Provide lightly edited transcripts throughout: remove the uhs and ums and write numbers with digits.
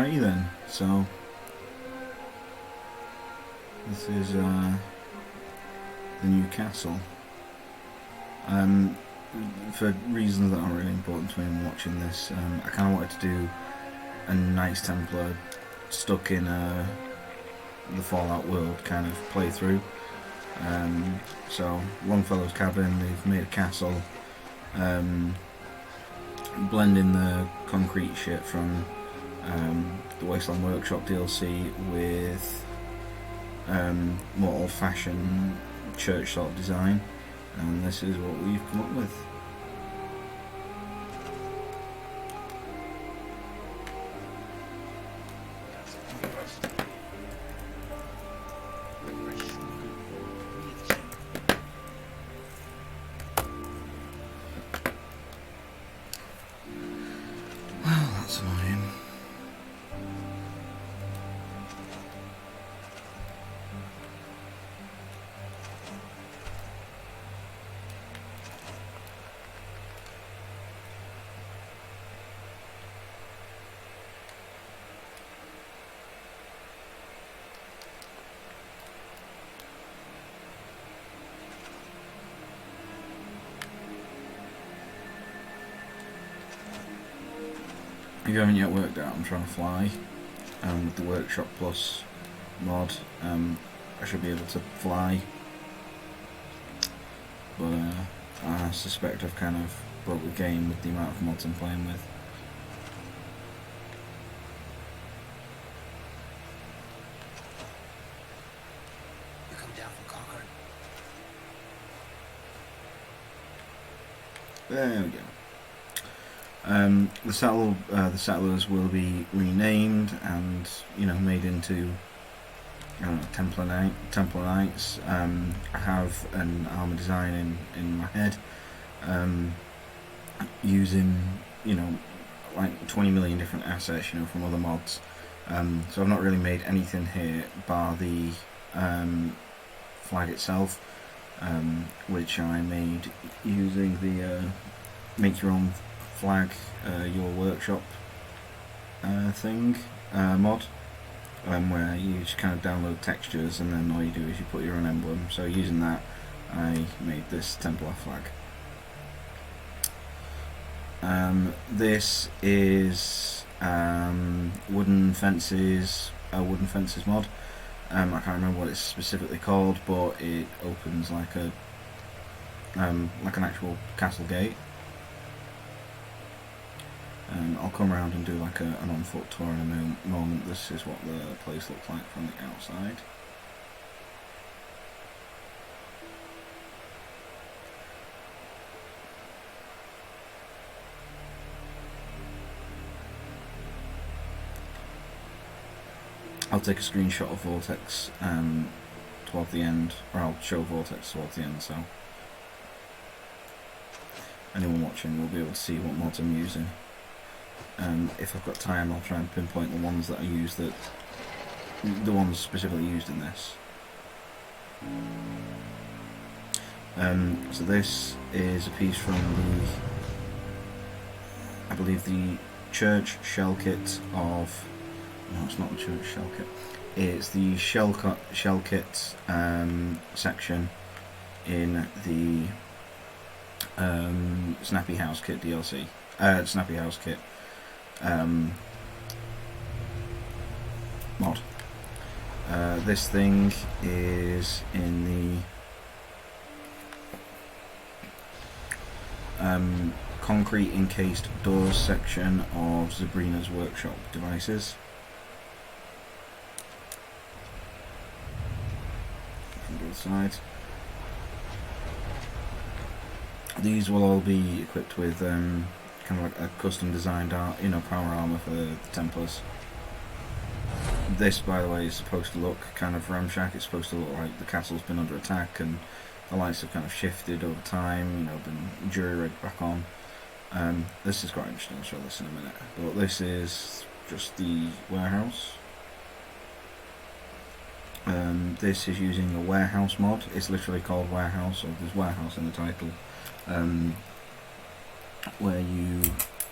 Alrighty then, so this is the new castle. For reasons that aren't really important to me in watching this, I kind of wanted to do a Knights Templar stuck in the Fallout world kind of playthrough. So Longfellow's cabin, they've made a castle, blending the concrete shit from the Wasteland Workshop DLC with more old-fashioned church sort of design, and this is what we've come up with. Well, that's annoying. If you haven't yet worked out, I'm trying to fly, with the Workshop Plus mod, I should be able to fly, but I suspect I've kind of broke the game with the amount of mods I'm playing with. You come down from Concord? There we go. The settlers will be renamed and, you know, made into, I don't know, Templar Knights. I have an armour design in my head, using, you know, like 20 million different assets, you know, from other mods. So I've not really made anything here bar the flag itself, which I made using the make your own flag, your workshop thing mod, where you just kind of download textures and then all you do is you put your own emblem. So using that, I made this Templar flag. This is wooden fences mod. I can't remember what it's specifically called, but it opens like an actual castle gate. I'll come around and do like an on-foot tour in a moment. This is what the place looks like from the outside. I'll take a screenshot of Vortex toward the end, or I'll show Vortex towards the end, so anyone watching will be able to see what mods I'm using. If I've got time, I'll try and pinpoint the ones that I use, the ones specifically used in this. So this is a piece from I believe the church shell kit of. No, it's not the church shell kit. It's the shell kit section in the Snappy House Kit DLC. Snappy House Kit mod. This thing is in the concrete encased doors section of Sabrina's workshop devices. From the other side. These will all be equipped with kind of like a custom designed power armor for the Templars. This, by the way, is supposed to look kind of ramshack. It's supposed to look like the castle's been under attack and the lights have kind of shifted over time, you know, been jury-rigged back on. This is quite interesting, I'll show this in a minute. But this is just the warehouse. This is using a warehouse mod. It's literally called warehouse, or there's warehouse in the title. Where you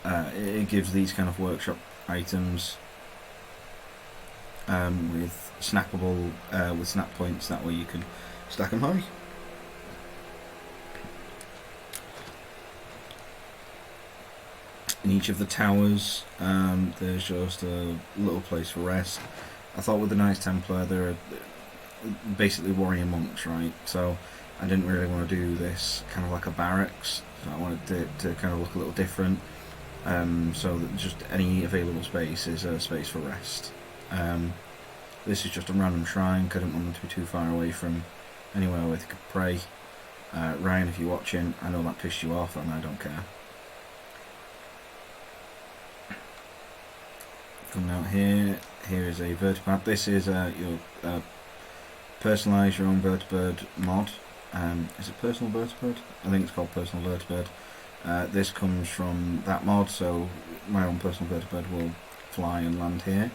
it gives these kind of workshop items with snackable, with snap points. That way you can stack them high. In each of the towers, there's just a little place for rest. I thought with the Knights Templar, they're basically warrior monks, right? So I didn't really want to do this kind of like a barracks. So I wanted it to kind of look a little different. So that just any available space is a space for rest. This is just a random shrine. Couldn't want them to be too far away from anywhere where they could pray. Ryan, if you're watching, I know that pissed you off, and I don't care. Coming out here, here is a vertipad. This is your personalise your own vertibird mod. Is it personal vertibird? I think it's called personal vertibird. This comes from that mod, so my own personal vertibird will fly and land here.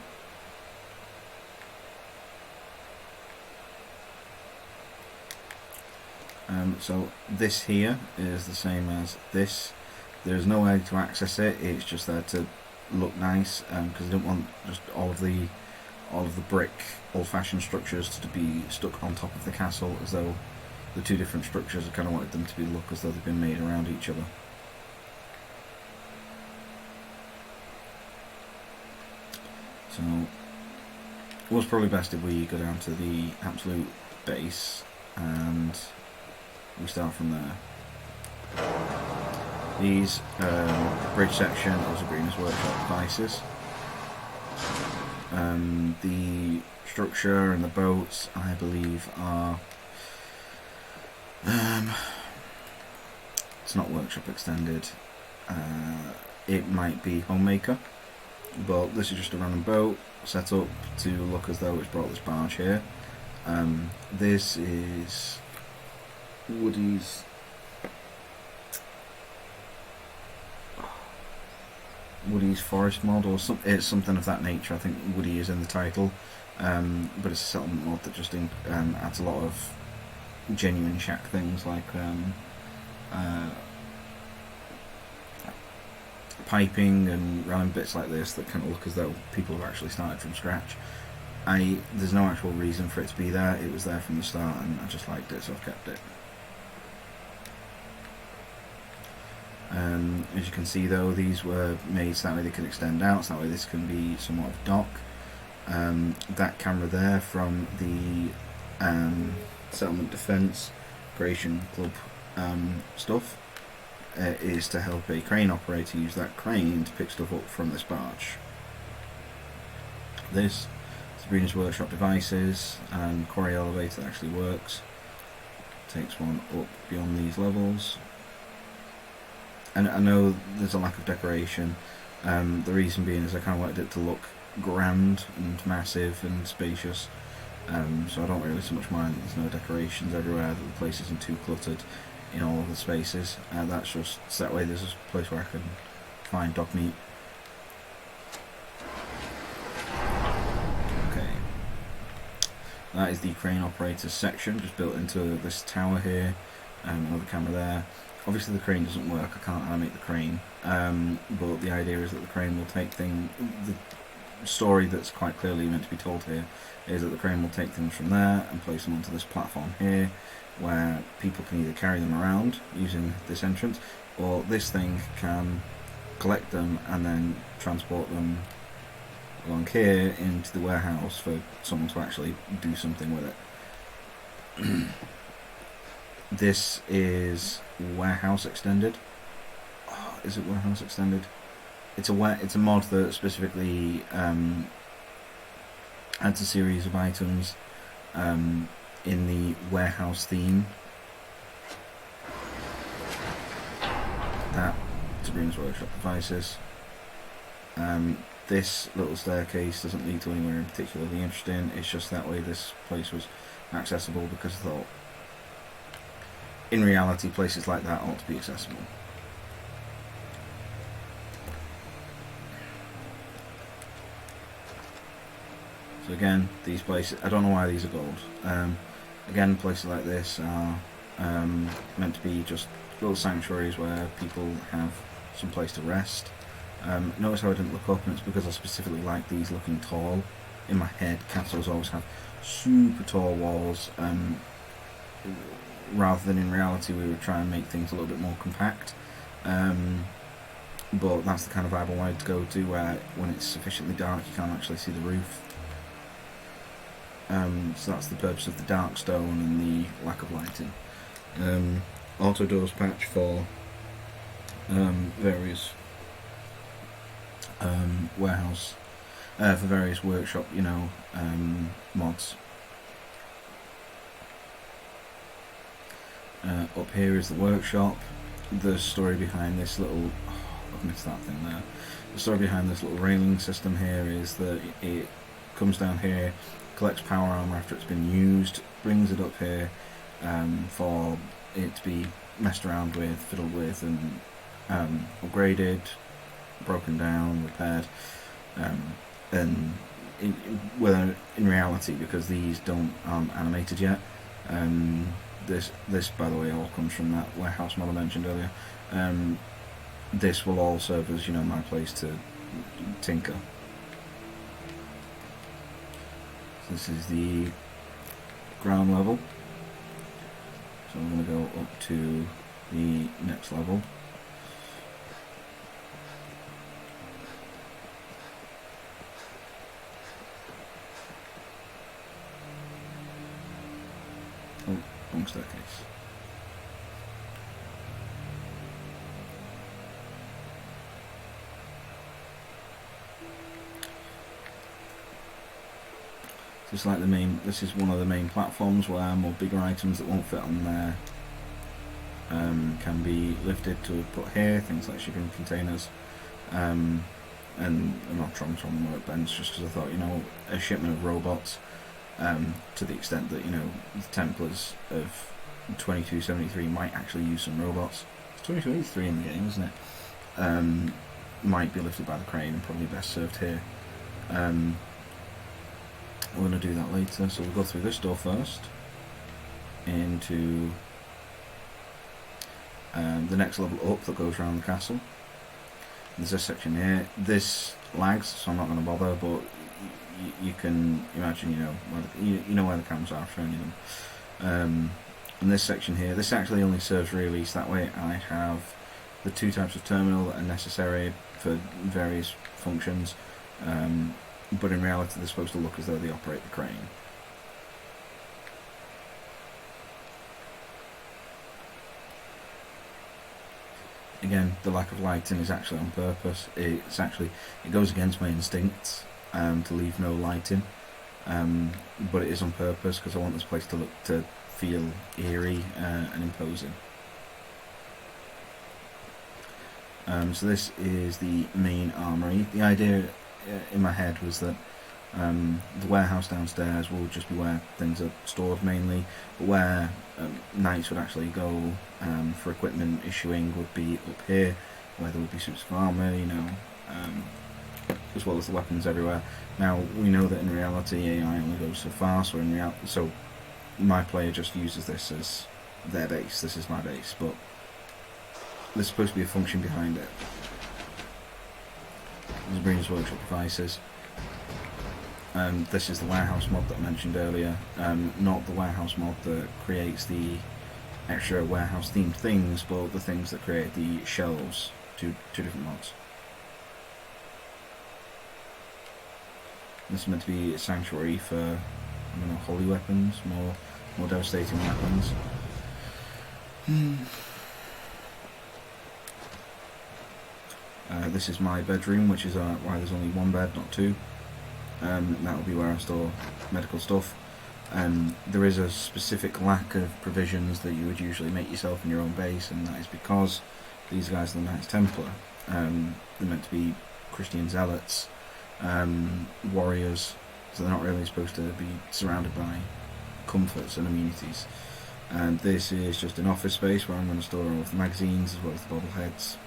So this here is the same as this. There's no way to access it. It's just there to look nice, because I don't want just all of the brick old-fashioned structures to be stuck on top of the castle, as though the two different structures, I kind of wanted them to look as though they've been made around each other. So it was probably best if we go down to the absolute base and we start from there. These bridge section of Sabrina's workshop devices. The structure and the boats, I believe, are it's not workshop extended. It might be homemaker, but this is just a random boat set up to look as though it's brought this barge here. This is Woody's forest mod, or it's something of that nature. I think Woody is in the title, but it's a settlement mod that just adds a lot of genuine shack things like piping and random bits like this that kind of look as though people have actually started from scratch. There's no actual reason for it to be there. It was there from the start, and I just liked it, so I've kept it. As you can see, though, these were made so that way they could extend out, so that way this can be somewhat of a dock. That camera there from the Settlement Defence Creation Club stuff is to help a crane operator use that crane to pick stuff up from this barge. This Sabrina's Workshop devices and quarry elevator that actually works. Takes one up beyond these levels. And I know there's a lack of decoration. The reason being is I kind of wanted it to look grand and massive and spacious. So I don't really so much mind that there's no decorations everywhere, that the place isn't too cluttered in all of the spaces. That's just so that way there's a place where I can find dog meat. Okay. That is the crane operator section, just built into this tower here. Another camera there. Obviously the crane doesn't work, I can't animate the crane, but the idea is that the crane will take things, the story that's quite clearly meant to be told here is that the crane will take things from there and place them onto this platform here, where people can either carry them around using this entrance, or this thing can collect them and then transport them along here into the warehouse for someone to actually do something with it. This is Warehouse Extended. Oh, is it Warehouse Extended? It's a mod that specifically adds a series of items in the warehouse theme. That Sabrina's Workshop devices. This little staircase doesn't lead to anywhere in particularly interesting. It's just that way this place was accessible, because I thought in reality places like that ought to be accessible. So again, these places, I don't know why these are gold. Again, places like this are meant to be just little sanctuaries where people have some place to rest. Notice how I didn't look up, and it's because I specifically like these looking tall. in my head, castles always have super tall walls, rather than in reality we would try and make things a little bit more compact. But that's the kind of vibe I wanted to go to, where when it's sufficiently dark you can't actually see the roof. So that's the purpose of the dark stone and the lack of lighting. Auto doors patch for various warehouse, for various workshop, mods. Up here is the workshop. The story behind this little, I've missed that thing there. The story behind this little railing system here is that it comes down here, collects power armor after it's been used, brings it up here for it to be messed around with, fiddled with, and upgraded, broken down, repaired, and whether in reality, because these aren't animated yet. This, by the way, all comes from that warehouse mod I mentioned earlier. This will all serve as, my place to tinker. So this is the ground level. So I'm going to go up to the next level. Oh, wrong staircase. This is one of the main platforms where more bigger items that won't fit on there can be lifted to put here, things like shipping containers, and an automaton workbench, just because I thought, a shipment of robots, to the extent that, the Templars of 2273 might actually use some robots. It's 2283 in the game, isn't it? Might be lifted by the crane and probably best served here. We're going to do that later, so we'll go through this door first into the next level up that goes around the castle. There's this section here. This lags, so I'm not going to bother, but you can imagine, where the cameras are showing them. And this section here, this actually only serves re-release. That way I have the two types of terminal that are necessary for various functions. But in reality they're supposed to look as though they operate the crane. Again, the lack of lighting is actually on purpose. It goes against my instincts to leave no lighting, but it is on purpose because I want this place to feel eerie and imposing. So this is the main armory. The idea in my head was that the warehouse downstairs will just be where things are stored mainly, but where knights would actually go for equipment issuing would be up here, where there would be suits of armour, as well as the weapons everywhere. Now we know that in reality AI only goes so far, so my player just uses this as their base. This is my base, but there's supposed to be a function behind it. There's Breen's Workshop devices. This is the warehouse mod that I mentioned earlier, not the warehouse mod that creates the extra warehouse themed things, but the things that create the shelves. Two different mods. This is meant to be a sanctuary for, holy weapons, more devastating weapons. This is my bedroom, which is why there's only one bed, not two. That will be where I store medical stuff. There is a specific lack of provisions that you would usually make yourself in your own base, and that is because these guys are the Knights Templar. They're meant to be Christian zealots, warriors, so they're not really supposed to be surrounded by comforts and amenities. And this is just an office space where I'm going to store all of the magazines as well as the bobbleheads.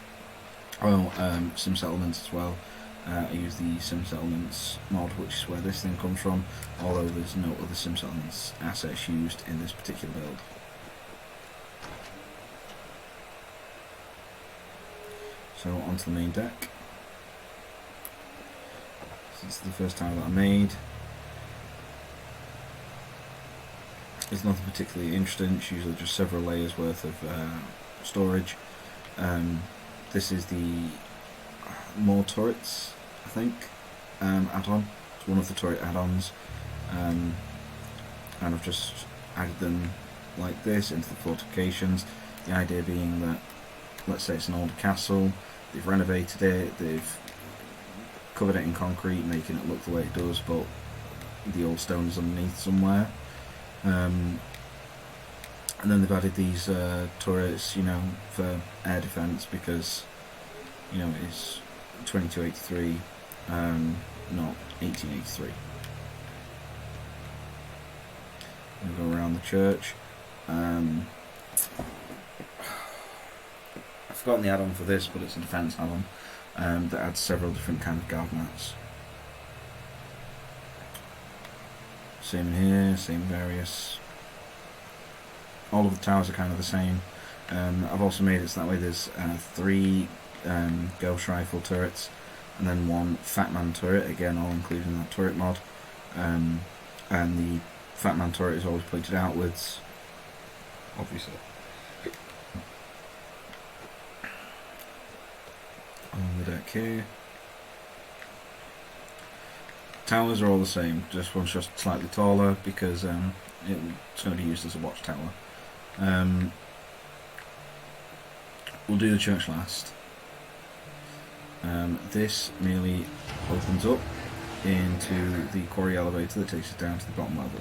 Sim settlements as well. I use the sim settlements mod, which is where this thing comes from, although there's no other sim settlements assets used in this particular build. So onto the main deck. This is the first tile that I made. There's nothing particularly interesting. It's usually just several layers worth of storage. This is the more turrets, I think, add-on. It's one of the turret add-ons, and I've just added them like this into the fortifications. The idea being that, let's say it's an old castle, they've renovated it, they've covered it in concrete, making it look the way it does, but the old stone is underneath somewhere. And then they've added these turrets, for air defence, because it's 2283, not 1883. We'll go around the church. I've forgotten the add-on for this, but it's a defence add-on that adds several different kind of guard mats. Same in here, same various. All of the towers are kind of the same. I've also made it so that way there's 3 ghost rifle turrets, and then 1 fat man turret, again all included in that turret mod. And the fat man turret is always pointed outwards, obviously. On the deck here. Towers are all the same, just one's just slightly taller because it's going to be used as a watchtower. We'll do the church last. This merely opens up into the quarry elevator that takes us down to the bottom level.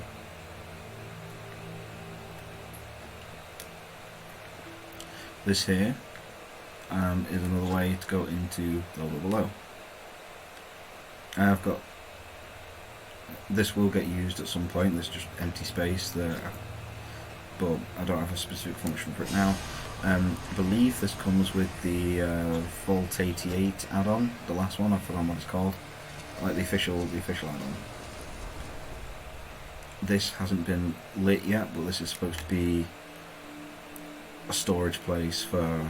This here is another way to go into the level below. I've got this will get used at some point. There's just empty space there, but I don't have a specific function for it now. I believe this comes with the Vault 88 add-on, the last one. I've forgotten what it's called. Like the official add-on. This hasn't been lit yet, but this is supposed to be a storage place for.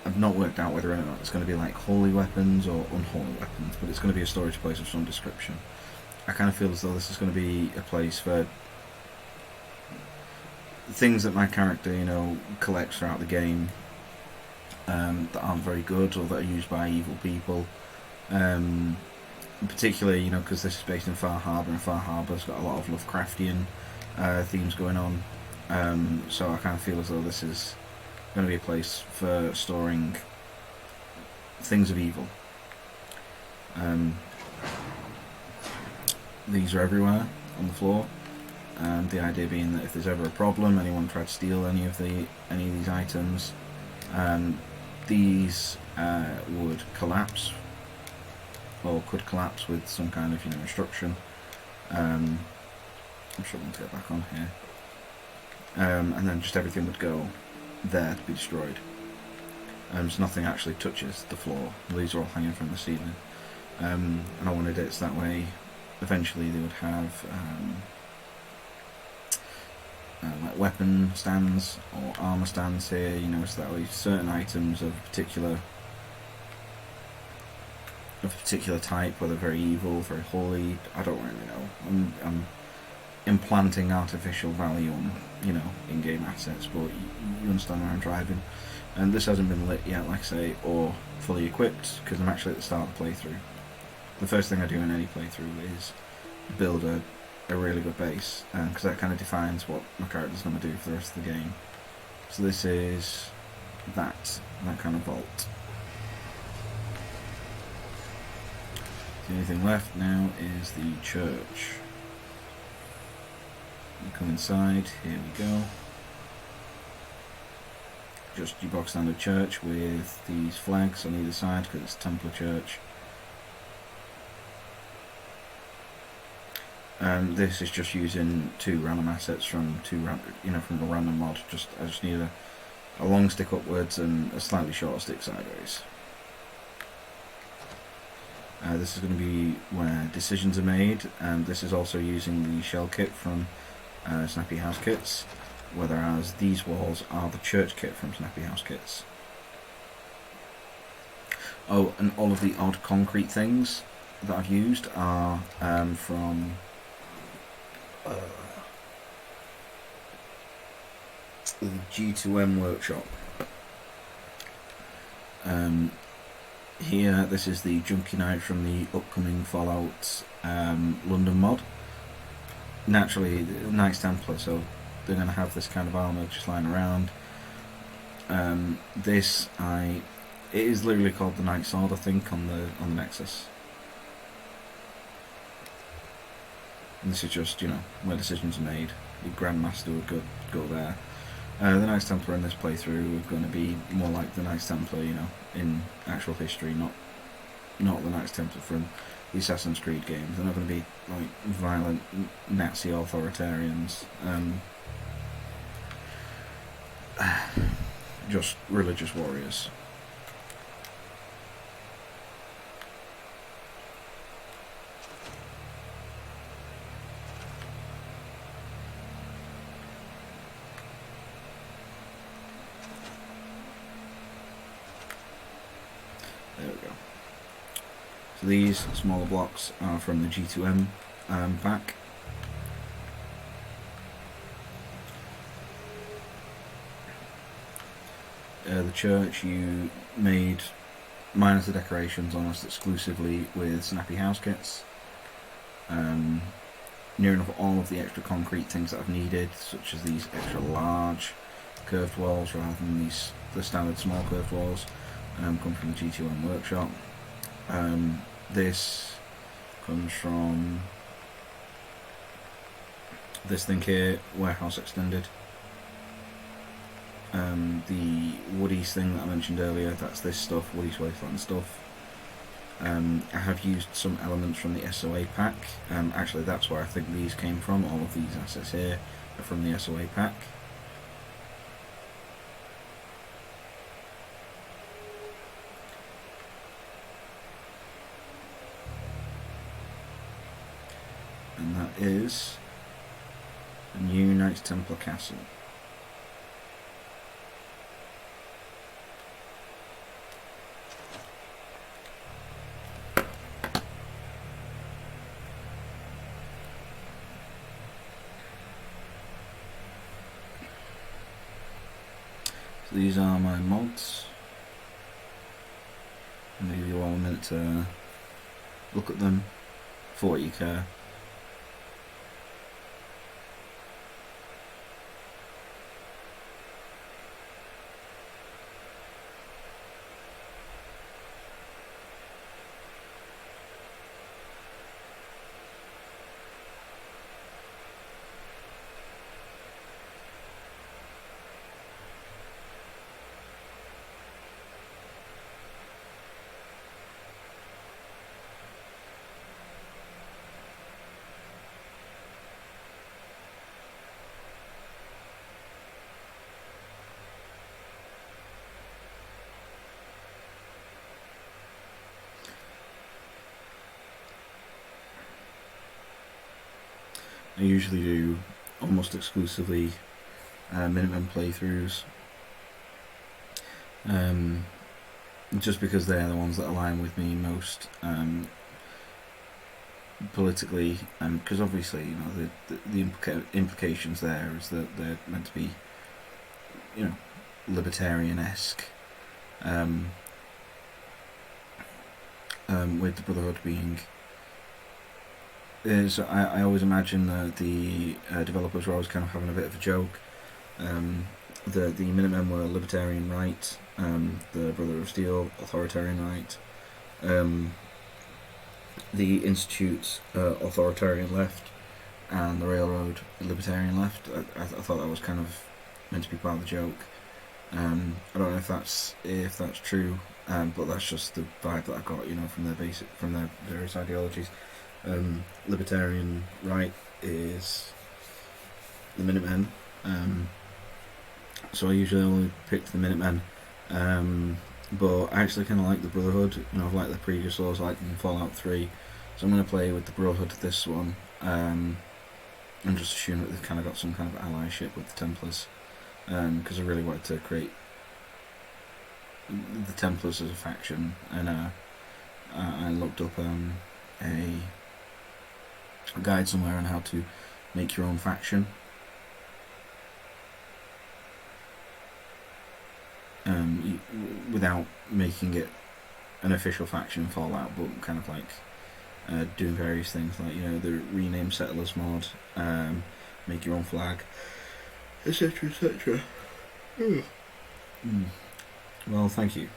I've not worked out whether or not it's going to be like holy weapons or unholy weapons, but it's going to be a storage place of some description. I kind of feel as though this is going to be a place for things that my character, collects throughout the game that aren't very good or that are used by evil people. Particularly, because this is based in Far Harbour, and Far Harbour's got a lot of Lovecraftian themes going on. So I kind of feel as though this is going to be a place for storing things of evil. These are everywhere on the floor. The idea being that if there's ever a problem, anyone tried to steal any of these items, these would collapse, or could collapse with some kind of instruction. I'm struggling to get back on here. And then just everything would go there to be destroyed. So nothing actually touches the floor. These are all hanging from the ceiling. And I wanted it so that way eventually they would have like weapon stands or armour stands here, so that way certain items of a particular type, whether very evil, very holy, I don't really know. I'm implanting artificial value on, in-game assets, but you understand where I'm driving. And this hasn't been lit yet, like I say, or fully equipped, because I'm actually at the start of the playthrough. The first thing I do in any playthrough is build a really good base, because that kind of defines what my character's going to do for the rest of the game. So this is that kind of vault. The only thing left now is the church. You come inside, here we go. Just your box standard church with these flags on either side because it's a Templar church. This is just using 2 random assets from from a random mod. I just need a long stick upwards and a slightly shorter stick sideways. This is going to be where decisions are made, and this is also using the shell kit from Snappy House Kits, whereas these walls are the church kit from Snappy House Kits. Oh, and all of the odd concrete things that I've used are from the G2M workshop. Here, this is the Junkie Knight from the upcoming Fallout London mod. Naturally, Knights Templar, so they're going to have this kind of armour just lying around. It is literally called the Night Sword, I think, on the Nexus. And this is just, you know, where decisions are made. The Grandmaster would go there. The Knights Templar in this playthrough are going to be more like the Knights Templar, you know, in actual history, not the Knights Templar from the Assassin's Creed games. They're not going to be like violent Nazi authoritarians. Just religious warriors. There we go. So these smaller blocks are from the G2M pack. The church you made, minus the decorations, almost exclusively with snappy house kits. Near enough all of the extra concrete things that I've needed, such as these extra large curved walls rather than the standard small curved walls, come from the G2M workshop. This comes from this thing here, Warehouse Extended. The Woody's thing that I mentioned earlier, that's this stuff, Woody's Wasteland stuff. I have used some elements from the SOA pack. Actually, that's where I think these came from. All of these assets here are from the SOA pack. And that is the new Knights Templar Castle. So these are my mods. I'll give you all a minute to look at them for what you care. I usually do almost exclusively minimum playthroughs, just because they're the ones that align with me most politically, and because obviously, you know, the implications there is that they're meant to be, you know, libertarian-esque, with the Brotherhood being. So I always imagine that the developers were always kind of having a bit of a joke. The Minutemen were libertarian right, the Brotherhood of Steel authoritarian right, the Institute's authoritarian left, and the Railroad libertarian left. I thought that was kind of meant to be part of the joke. I don't know if that's true, but that's just the vibe that I got, you know, from their various ideologies. Libertarian right is the Minutemen, so I usually only pick the Minutemen, but I actually kind of like the Brotherhood. You know, I've liked the previous laws, like in Fallout 3, so I'm going to play with the Brotherhood this one, and just assume that they've kind of got some kind of allyship with the Templars, because I really wanted to create the Templars as a faction, and I looked up a guide somewhere on how to make your own faction. without making it an official faction in Fallout, but kind of like doing various things like, you know, the rename settlers mod, make your own flag, etc., etc. Mm. Well, thank you.